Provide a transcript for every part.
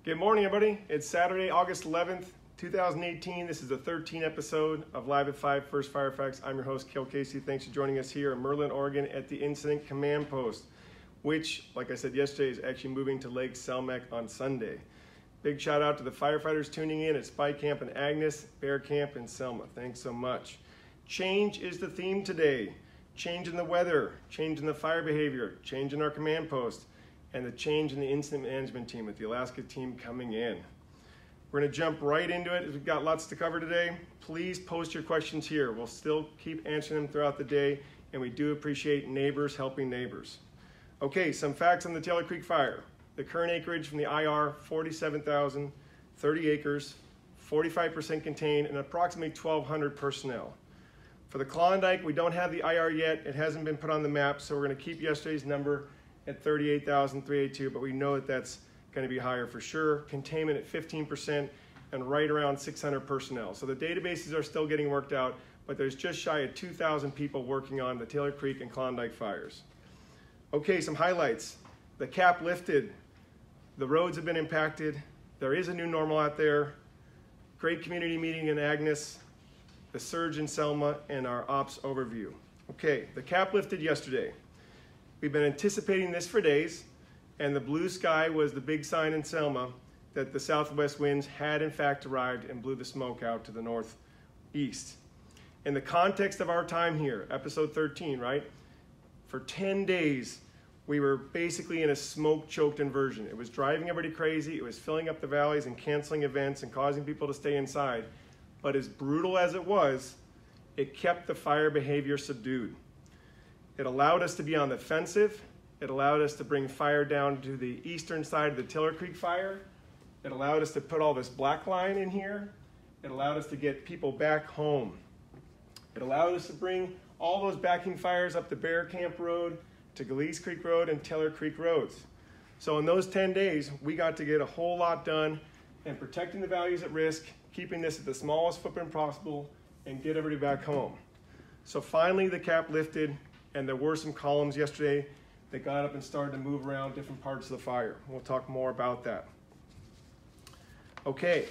Good morning, everybody. It's Saturday, August 11th, 2018. This is the 13th episode of Live at 5 First Fire Facts. I'm your host, Kel Casey. Thanks for joining us here in Merlin, Oregon at the Incident Command Post, which, like I said yesterday, is actually moving to Lake Selmac on Sunday. Big shout out to the firefighters tuning in at Spy Camp in Agnes, Bear Camp in Selma. Thanks so much. Change is the theme today. Change in the weather, change in the fire behavior, change in our command post, and the change in the incident management team with the Alaska team coming in. We're going to jump right into it. We've got lots to cover today. Please post your questions here. We'll still keep answering them throughout the day, and we do appreciate neighbors helping neighbors. Okay, some facts on the Taylor Creek fire. The current acreage from the IR, 47,000, 30 acres, 45% contained, and approximately 1,200 personnel. For the Klondike, we don't have the IR yet. It hasn't been put on the map, so we're going to keep yesterday's number at 38,382, but we know that that's going to be higher for sure. Containment at 15% and right around 600 personnel. So the databases are still getting worked out, but there's just shy of 2,000 people working on the Taylor Creek and Klondike fires. Okay, some highlights. The cap lifted. The roads have been impacted. There is a new normal out there. Great community meeting in Agnes, the surge in Selma, and our ops overview. Okay, the cap lifted yesterday. We've been anticipating this for days, and the blue sky was the big sign in Selma that the southwest winds had in fact arrived and blew the smoke out to the northeast. In the context of our time here, episode 13, right? For 10 days, we were basically in a smoke-choked inversion. It was driving everybody crazy. It was filling up the valleys and canceling events and causing people to stay inside. But as brutal as it was, it kept the fire behavior subdued. It allowed us to be on the offensive. It allowed us to bring fire down to the eastern side of the Taylor Creek fire. It allowed us to put all this black line in here. It allowed us to get people back home. It allowed us to bring all those backing fires up the Bear Camp Road, to Galeese Creek Road and Taylor Creek Roads. So in those 10 days, we got to get a whole lot done in protecting the values at risk, keeping this at the smallest footprint possible, and get everybody back home. So finally the cap lifted, and there were some columns yesterday that got up and started to move around different parts of the fire. We'll talk more about that. Okay,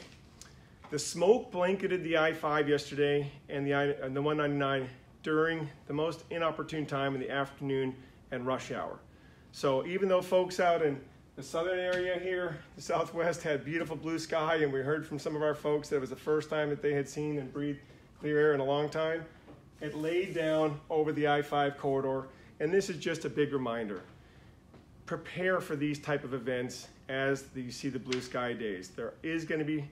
the smoke blanketed the I-5 yesterday and the 199 during the most inopportune time in the afternoon and rush hour. So even though folks out in the southern area here, the southwest, had beautiful blue sky, and we heard from some of our folks that it was the first time that they had seen and breathed clear air in a long time, it laid down over the I-5 corridor, and this is just a big reminder. Prepare for these type of events as you see the blue sky days. There is going to be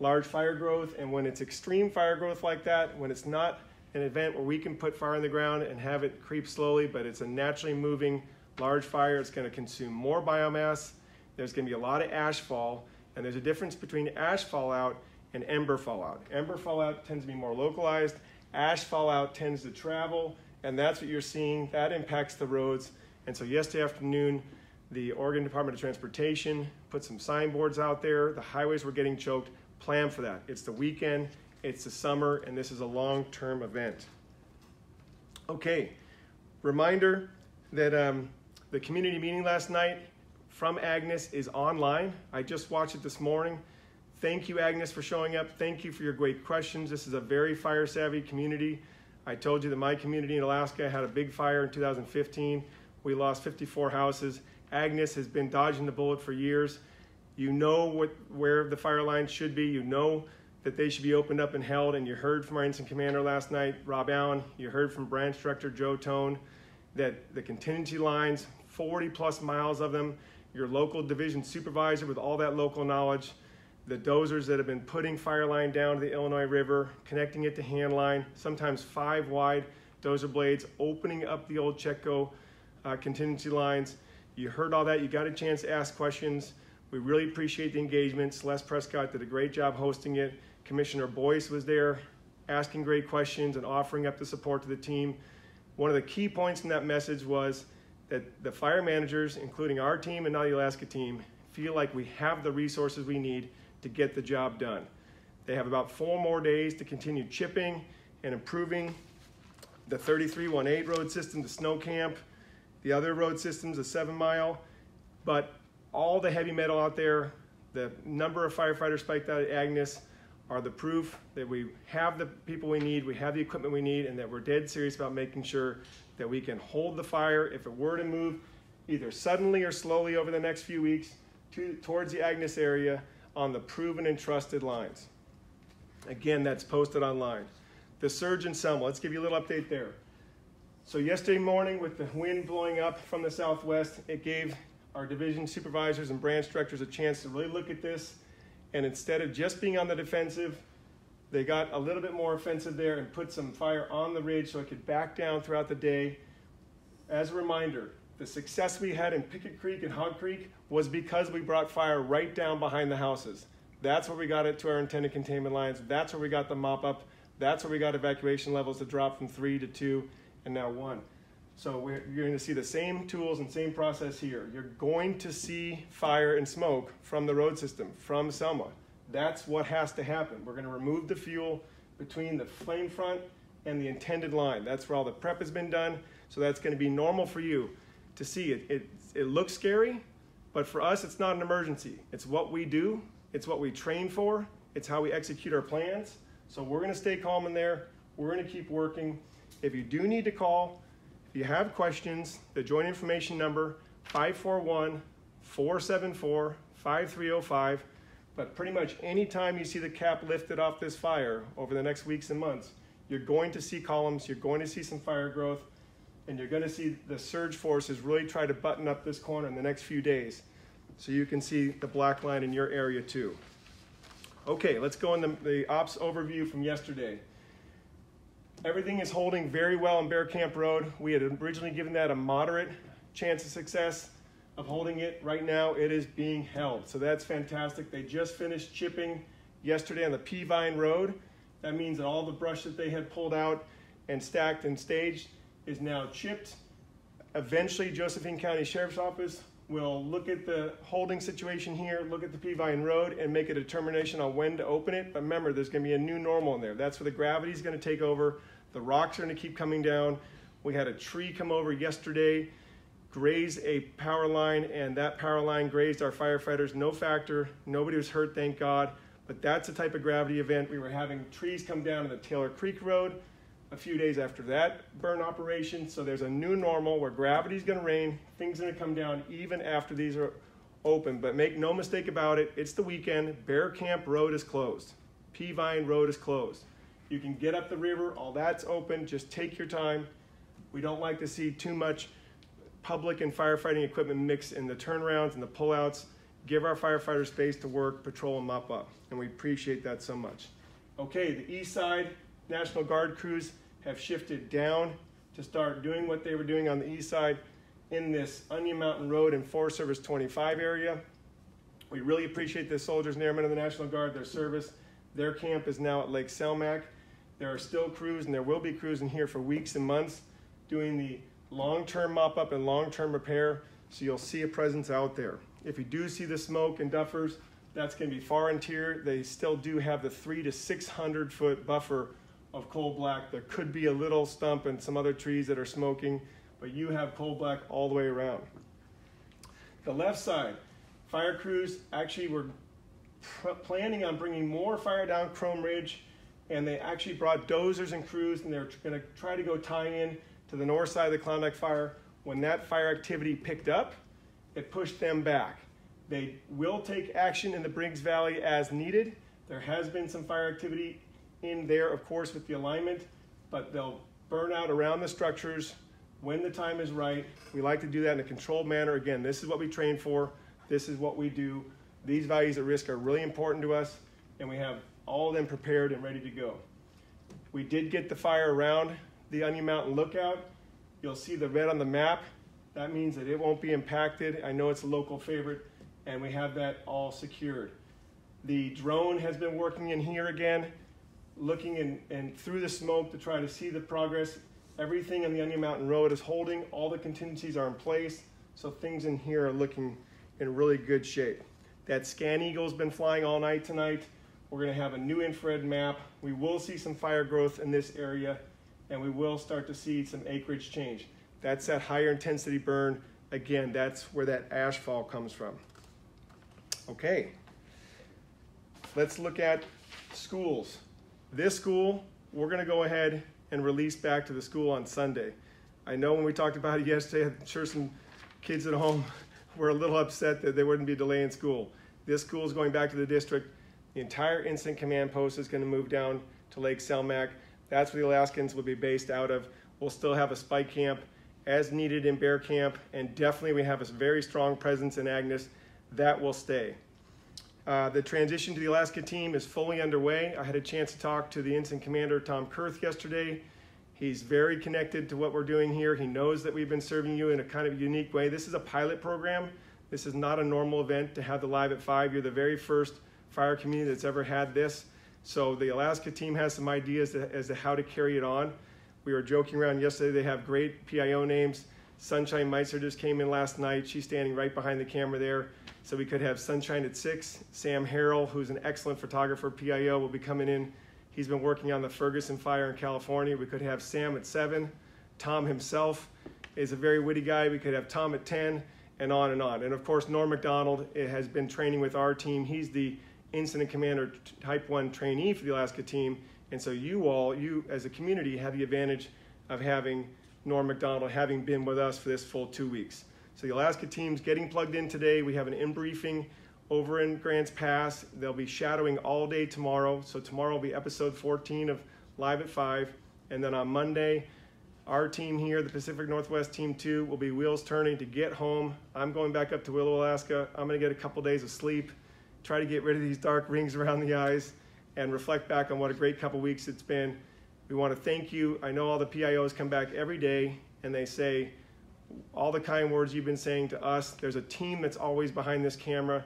large fire growth, and when it's extreme fire growth like that, when it's not an event where we can put fire on the ground and have it creep slowly, but it's a naturally moving large fire, it's going to consume more biomass, there's going to be a lot of ash fall, and there's a difference between ash fallout and ember fallout. Ember fallout tends to be more localized. Ash fallout tends to travel, and that's what you're seeing. That impacts the roads. And so yesterday afternoon, the Oregon Department of Transportation put some signboards out there. The highways were getting choked. Plan for that. It's the weekend, it's the summer, and this is a long-term event. Okay, reminder that the community meeting last night from Agnes is online. I just watched it this morning. Thank you, Agnes, for showing up. Thank you for your great questions. This is a very fire-savvy community. I told you that my community in Alaska had a big fire in 2015. We lost 54 houses. Agnes has been dodging the bullet for years. You know where the fire lines should be. You know that they should be opened up and held. And you heard from our incident commander last night, Rob Allen. You heard from branch director Joe Tone that the contingency lines, 40 plus miles of them, your local division supervisor with all that local knowledge, the dozers that have been putting fire line down to the Illinois River, connecting it to hand line, sometimes 5 wide dozer blades, opening up the old Chetco contingency lines. You heard all that. You got a chance to ask questions. We really appreciate the engagement. Celeste Prescott did a great job hosting it. Commissioner Boyce was there asking great questions and offering up the support to the team. One of the key points in that message was that the fire managers, including our team and now the Alaska team, feel like we have the resources we need to get the job done. They have about 4 more days to continue chipping and improving the 3318 road system, the snow camp, the other road systems, the 7 mile, but all the heavy metal out there, The number of firefighters spiked out at Agnes are the proof that we have the people we need, we have the equipment we need, and that we're dead serious about making sure that we can hold the fire if it were to move either suddenly or slowly over the next few weeks towards the Agnes area on the proven and trusted lines. Again, that's posted online. The surge in Selma, let's give you a little update there. So yesterday morning, with the wind blowing up from the southwest, it gave our division supervisors and branch directors a chance to really look at this. And instead of just being on the defensive, they got a little bit more offensive there and put some fire on the ridge so it could back down throughout the day. As a reminder, the success we had in Pickett Creek and Hog Creek was because we brought fire right down behind the houses. That's where we got it to our intended containment lines. That's where we got the mop up. That's where we got evacuation levels to drop from 3 to 2 and now 1. So you're going to see the same tools and same process here. You're going to see fire and smoke from the road system, from Selma. That's what has to happen. We're going to remove the fuel between the flame front and the intended line. That's where all the prep has been done. So that's going to be normal for you to see it. It looks scary, but for us, it's not an emergency. It's what we do. It's what we train for. It's how we execute our plans. So we're going to stay calm in there. We're going to keep working. If you do need to call, if you have questions, the joint information number, 541-474-5305. But pretty much any time you see the cap lifted off this fire over the next weeks and months, you're going to see columns, you're going to see some fire growth, and you're going to see the surge forces really try to button up this corner in the next few days. So you can see the black line in your area too. Okay, let's go in the ops overview from yesterday. Everything is holding very well on Bear Camp Road. We had originally given that a moderate chance of success of holding it. Right now it is being held. So that's fantastic. They just finished chipping yesterday on the Peavine Road. That means that all the brush that they had pulled out and stacked and staged is now chipped. Eventually, Josephine County Sheriff's Office will look at the holding situation here, look at the Peavine Road, and make a determination on when to open it. But remember, there's going to be a new normal in there. That's where the gravity is going to take over. The rocks are going to keep coming down. We had a tree come over yesterday, graze a power line, and that power line grazed our firefighters. No factor. Nobody was hurt, thank God. But that's the type of gravity event. We were having trees come down in the Taylor Creek Road a few days after that burn operation. So there's a new normal where gravity is going to reign. Things are going to come down even after these are open. But make no mistake about it, it's the weekend. Bear Camp Road is closed. Peavine Road is closed. You can get up the river. All that's open. Just take your time. We don't like to see too much public and firefighting equipment mixed in the turnarounds and the pullouts. Give our firefighters space to work, patrol, and mop up. And we appreciate that so much. Okay, the east side National Guard crews have shifted down to start doing what they were doing on the east side in this Onion Mountain Road and Forest Service 25 area. We really appreciate the soldiers and airmen of the National Guard, their service. Their camp is now at Lake Selmac. There are still crews, and there will be crews in here for weeks and months doing the long-term mop-up and long-term repair, so you'll see a presence out there. If you do see the smoke and duffers, that's going to be far interior. They still do have the 300 to 600 foot buffer of coal black. There could be a little stump and some other trees that are smoking, but you have coal black all the way around. The left side, fire crews actually were planning on bringing more fire down Chrome Ridge, and they actually brought dozers and crews, and they're going to try to go tie in to the north side of the Klondike fire. When that fire activity picked up, it pushed them back. They will take action in the Briggs Valley as needed. There has been some fire activity in there, of course, with the alignment, but they'll burn out around the structures when the time is right. We like to do that in a controlled manner. Again, this is what we train for. This is what we do. These values at risk are really important to us, and we have all of them prepared and ready to go. We did get the fire around the Onion Mountain Lookout. You'll see the red on the map. That means that it won't be impacted. I know it's a local favorite, and we have that all secured. The drone has been working in here again, looking and through the smoke to try to see the progress. Everything on the Onion Mountain Road is holding. All the contingencies are in place, so things in here are looking in really good shape. That Scan Eagle's been flying all night tonight. We're going to have a new infrared map. We will see some fire growth in this area, and we will start to see some acreage change. That's that higher intensity burn. Again, that's where that ash fall comes from. Okay, let's look at schools. This school, we're going to go ahead and release back to the school on Sunday. I know when we talked about it yesterday, I'm sure some kids at home were a little upset that there wouldn't be a delay in school. This school is going back to the district. The entire incident command post is going to move down to Lake Selmac. That's where the Alaskans will be based out of. We'll still have a spike camp as needed in Bear Camp, and definitely we have a very strong presence in Agnes. That will stay. The transition to the Alaska team is fully underway. I had a chance to talk to the incident commander, Tom Kurth, yesterday. He's very connected to what we're doing here. He knows that we've been serving you in a kind of unique way. This is a pilot program. This is not a normal event to have the Live at 5. You're the very first fire community that's ever had this. So the Alaska team has some ideas as to how to carry it on. We were joking around yesterday. They have great PIO names. Sunshine Meitzer just came in last night. She's standing right behind the camera there. So we could have Sunshine at 6. Sam Harrell, who's an excellent photographer, PIO, will be coming in. He's been working on the Ferguson fire in California. We could have Sam at 7. Tom himself is a very witty guy. We could have Tom at 10, and on and on. And of course, Norm McDonald has been training with our team. He's the Incident Commander Type 1 trainee for the Alaska team. And so you as a community have the advantage of having Norm McDonald having been with us for this full 2 weeks. So the Alaska team's getting plugged in today. We have an in-briefing over in Grants Pass. They'll be shadowing all day tomorrow. So tomorrow will be episode 14 of Live at 5. And then on Monday, our team here, the Pacific Northwest Team 2, will be wheels turning to get home. I'm going back up to Willow, Alaska. I'm going to get a couple days of sleep, try to get rid of these dark rings around the eyes, and reflect back on what a great couple weeks it's been. We want to thank you. I know all the PIOs come back every day and they say all the kind words you've been saying to us. There's a team that's always behind this camera.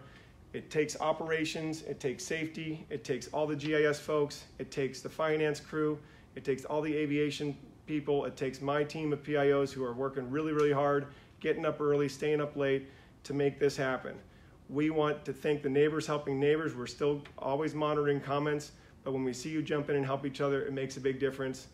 It takes operations, it takes safety, it takes all the GIS folks, it takes the finance crew, it takes all the aviation people, it takes my team of PIOs who are working really, really hard, getting up early, staying up late to make this happen. We want to thank the neighbors helping neighbors. We're still always monitoring comments, but when we see you jump in and help each other, it makes a big difference.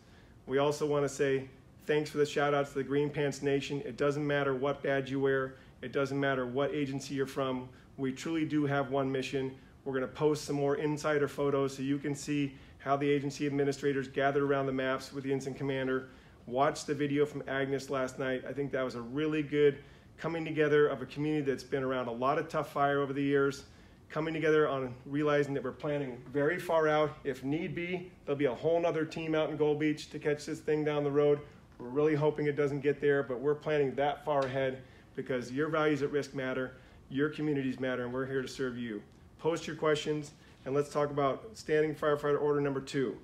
We also want to say thanks for the shout outs to the Green Pants Nation. It doesn't matter what badge you wear. It doesn't matter what agency you're from. We truly do have one mission. We're going to post some more insider photos so you can see how the agency administrators gathered around the maps with the incident commander. Watch the video from Agnes last night. I think that was a really good coming together of a community that's been around a lot of tough fire over the years, coming together on realizing that we're planning very far out. If need be, there'll be a whole nother team out in Gold Beach to catch this thing down the road. We're really hoping it doesn't get there, but we're planning that far ahead because your values at risk matter, your communities matter, and we're here to serve you. Post your questions, and let's talk about Standing Firefighter Order number 2.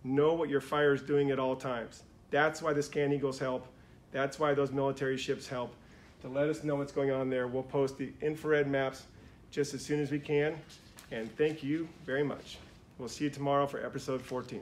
Know what your fire is doing at all times. That's why the Scan Eagles help. That's why those military ships help. To let us know what's going on there, we'll post the infrared maps just as soon as we can. And thank you very much. We'll see you tomorrow for episode 14.